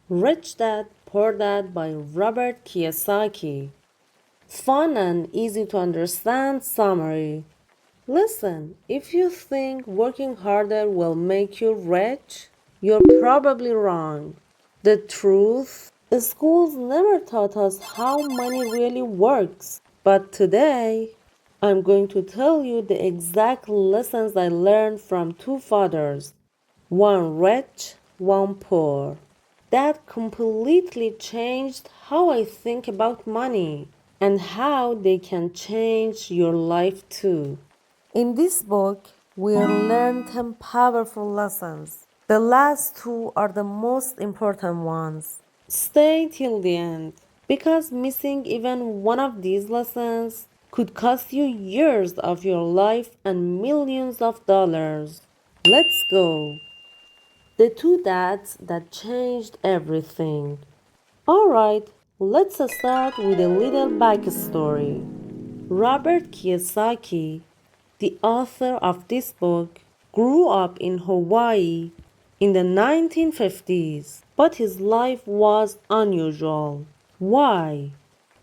Rich Dad, Poor Dad by Robert Kiyosaki. Fun and easy to understand summary. Listen, if you think working harder will make you rich, you're probably wrong. The truth is, schools never taught us how money really works. But today, I'm going to tell you the exact lessons I learned from two fathers, one rich, one poor. That completely changed how I think about money and how they can change your life too. In this book, we learn 10 powerful lessons. The last two are the most important ones. Stay till the end, because missing even one of these lessons could cost you years of your life and millions of dollars. Let's go. The two dads that changed everything. Alright, let's start with a little backstory. Robert Kiyosaki, the author of this book, grew up in Hawaii in the 1950s, but his life was unusual. Why?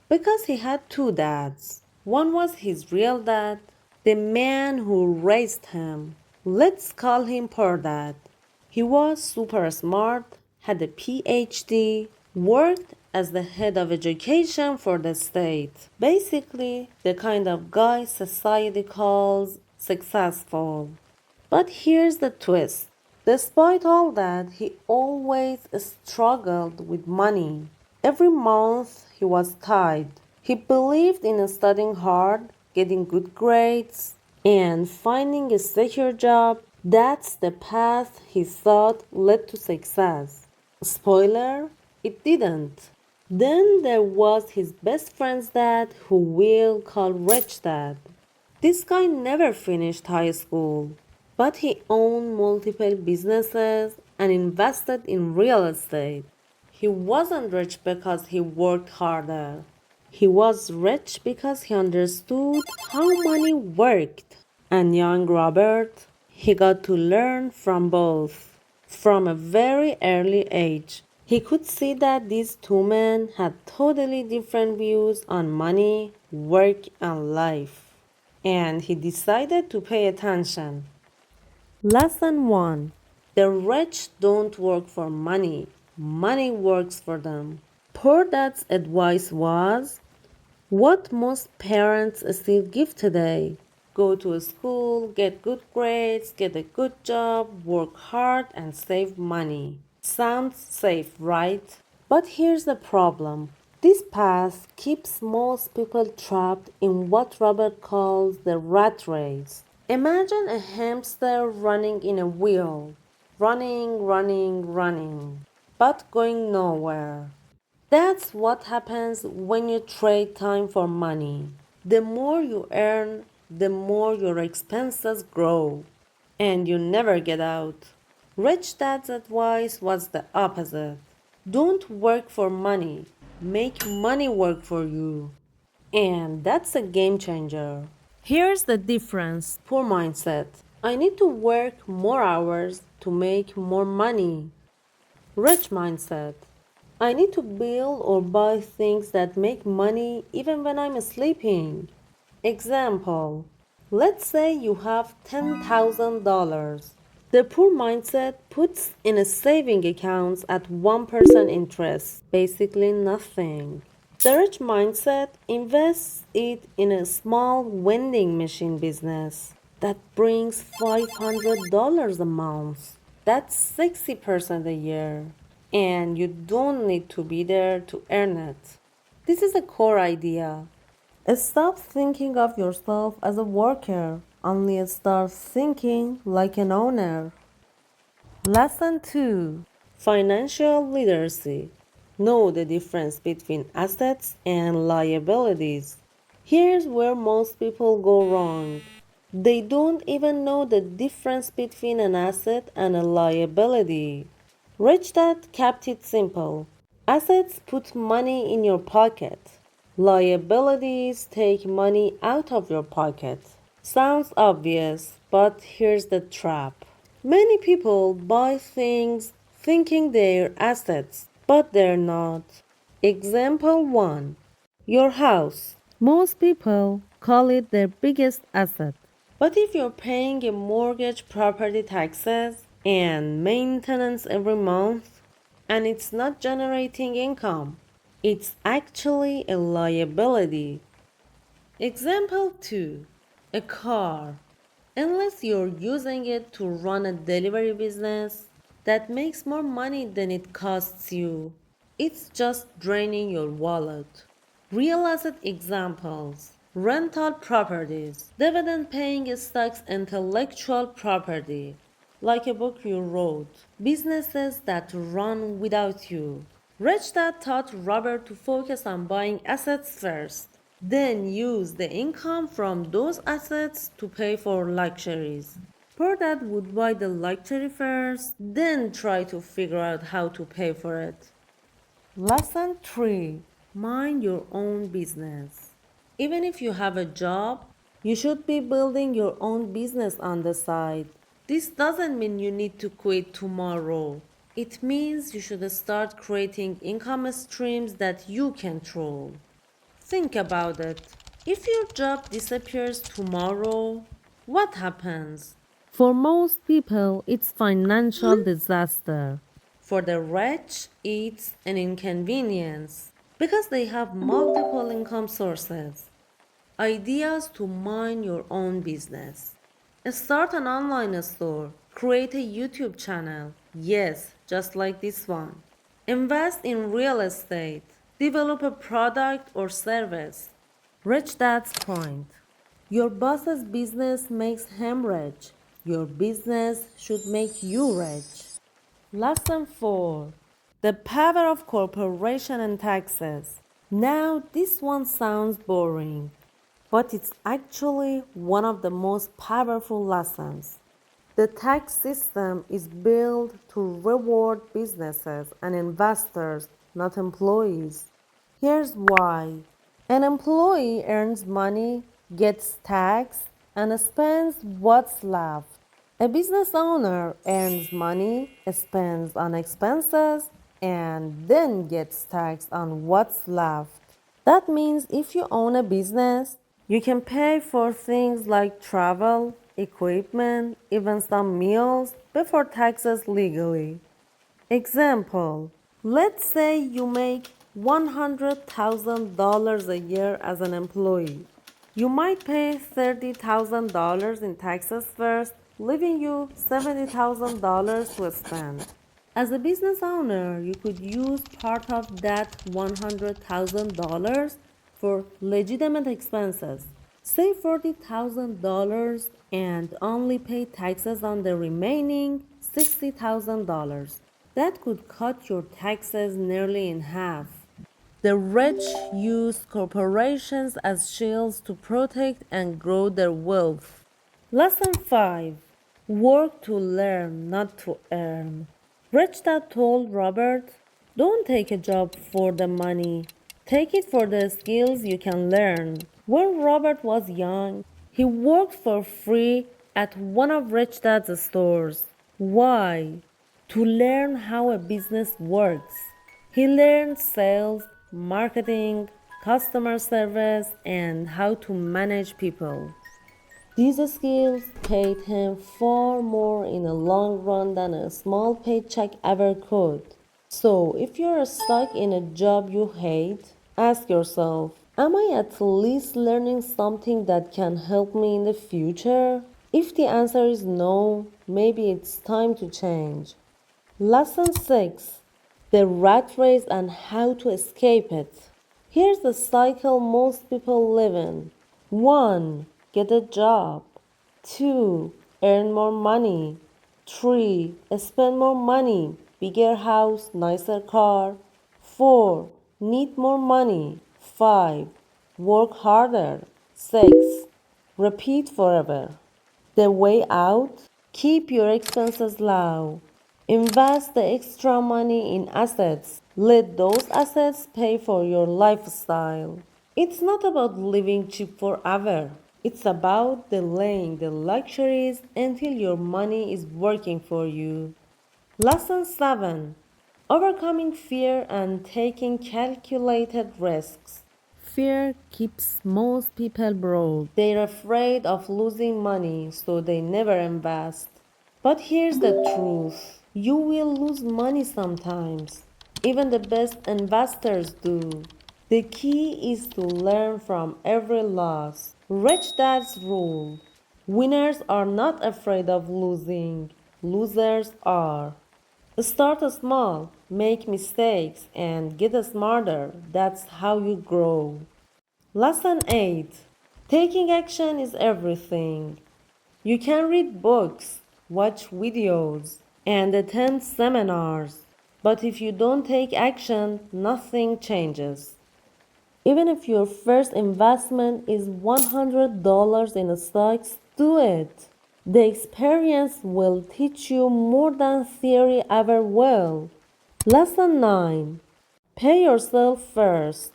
Because he had two dads. One was his real dad, the man who raised him. Let's call him Poor Dad. He was super smart, had a PhD, worked as the head of education for the state. Basically, the kind of guy society calls successful. But here's the twist. Despite all that, he always struggled with money. Every month he was tight. He believed in studying hard, getting good grades, and finding a secure job. That's the path he thought led to success. Spoiler, it didn't. Then there was his best friend's dad, who we'll call Rich Dad. This guy never finished high school, but he owned multiple businesses and invested in real estate. He wasn't rich because he worked harder. He was rich because he understood how money worked. And young Robert, he got to learn from both. From a very early age, he could see that these two men had totally different views on money, work, and life. And he decided to pay attention. Lesson 1. The rich don't work for money, money works for them. Poor Dad's advice was what most parents still give today: go to school, get good grades, get a good job, work hard, and save money. Sounds safe, right? But here's the problem. This path keeps most people trapped in what Robert calls the rat race. Imagine a hamster running in a wheel, running, running, running, but going nowhere. That's what happens when you trade time for money. The more you earn, the more your expenses grow, and you never get out. Rich Dad's advice was the opposite. Don't work for money, make money work for you. And that's a game changer. Here's the difference: poor mindset. I need to work more hours to make more money. Rich mindset. I need to build or buy things that make money even when I'm sleeping. Example. Let's say you have $10,000. The poor mindset puts in a saving account at 1% interest, basically nothing. The rich mindset invests it in a small vending machine business that brings $500 a month. That's 60% a year. And you don't need to be there to earn it. This is a core idea. Stop thinking of yourself as a worker, only start thinking like an owner. Lesson 2. Financial literacy. Know the difference between assets and liabilities. Here's where most people go wrong. They don't even know the difference between an asset and a liability. Rich Dad kept it simple. Assets put money in your pocket. Liabilities take money out of your pocket. Sounds obvious, but here's the trap. Many people buy things thinking they're assets, but they're not. Example 1. Your house. Most people call it their biggest asset. But if you're paying a mortgage, property taxes, and maintenance every month, and it's not generating income, it's actually a liability. Example 2. A car. Unless you're using it to run a delivery business that makes more money than it costs you, it's just draining your wallet. Real asset examples: rental properties, dividend paying stocks, intellectual property, like a book you wrote, businesses that run without you. Rich Dad taught Robert to focus on buying assets first, then use the income from those assets to pay for luxuries. Poor Dad would buy the luxury first, then try to figure out how to pay for it. Lesson 3. Mind your own business. Even if you have a job, you should be building your own business on the side. This doesn't mean you need to quit tomorrow. It means you should start creating income streams that you control. Think about it. If your job disappears tomorrow, what happens? For most people, it's financial disaster. For the rich, it's an inconvenience because they have multiple income sources. Ideas to mind your own business. Start an online store. Create a YouTube channel. Yes, just like this one. Invest in real estate. Develop a product or service. Rich Dad's point. Your boss's business makes him rich. Your business should make you rich. Lesson 4. The power of corporation and taxes. Now, this one sounds boring, but it's actually one of the most powerful lessons. The tax system is built to reward businesses and investors, not employees. Here's why. An employee earns money, gets taxed, and spends what's left. A business owner earns money, spends on expenses, and then gets taxed on what's left. That means if you own a business, you can pay for things like travel, equipment, even some meals before taxes legally. Example: let's say you make $100,000 a year as an employee. You might pay $30,000 in taxes first, leaving you $70,000 to spend. As a business owner, you could use part of that $100,000 for legitimate expenses. Save $40,000 and only pay taxes on the remaining $60,000. That could cut your taxes nearly in half. The rich use corporations as shields to protect and grow their wealth. Lesson 5. Work to learn, not to earn. Rich Dad told Robert, don't take a job for the money. Take it for the skills you can learn. When Robert was young, he worked for free at one of Rich Dad's stores. Why? To learn how a business works. He learned sales, marketing, customer service, and how to manage people. These skills paid him far more in the long run than a small paycheck ever could. So, if you're stuck in a job you hate, ask yourself, am I at least learning something that can help me in the future? If the answer is no, maybe it's time to change. Lesson 6. The rat race and how to escape it. Here's the cycle most people live in. 1. Get a job. 2. Earn more money. 3. Spend more money. Bigger house, nicer car. 4. Need more money. 5. Work harder. 6. Repeat forever. The way out? Keep your expenses low. Invest the extra money in assets. Let those assets pay for your lifestyle. It's not about living cheap forever. It's about delaying the luxuries until your money is working for you. Lesson 7. Overcoming fear and taking calculated risks. Fear keeps most people broke. They're afraid of losing money, so they never invest. But here's the truth, you will lose money sometimes. Even the best investors do. The key is to learn from every loss. Rich Dad's rule: winners are not afraid of losing, losers are. Start small, make mistakes, and get smarter. That's how you grow. Lesson 8: taking action is everything. You can read books, watch videos, and attend seminars, but if you don't take action, nothing changes. Even if your first investment is $100 in stocks, do it. The experience will teach you more than theory ever will. Lesson 9: pay yourself first.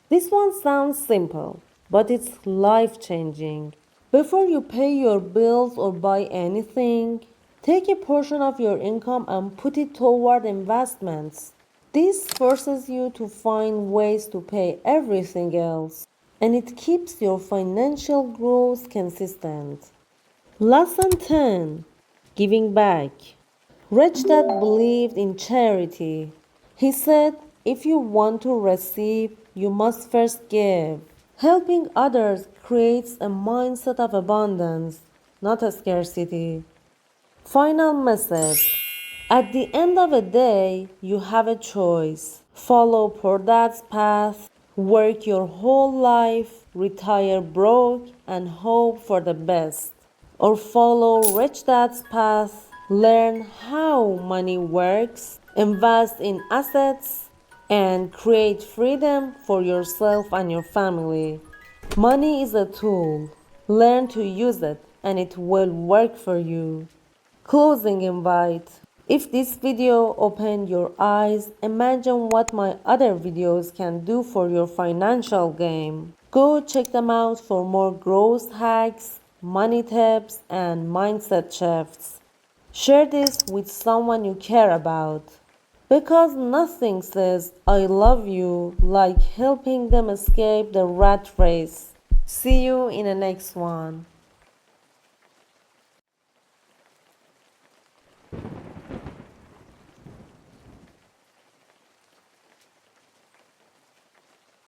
This one sounds simple, but it's life changing. Before you pay your bills or buy anything, take a portion of your income and put it toward investments. This forces you to find ways to pay everything else, and it keeps your financial growth consistent. Lesson 10: giving back. Rich Dad believed in charity. He said, if you want to receive, you must first give. Helping others creates a mindset of abundance, not a scarcity. Final message: at the end of the day, you have a choice. Follow poor dad's path, work your whole life, retire broke, and hope for the best. Or follow rich dad's path, learn how money works, invest in assets, and create freedom for yourself and your family. Money is a tool. Learn to use it, and it will work for you. Closing invite. If this video opened your eyes, imagine what my other videos can do for your financial game. Go check them out for more growth hacks, money tips, and mindset shifts. Share this with someone you care about. Because nothing says I love you like helping them escape the rat race. See you in the next one.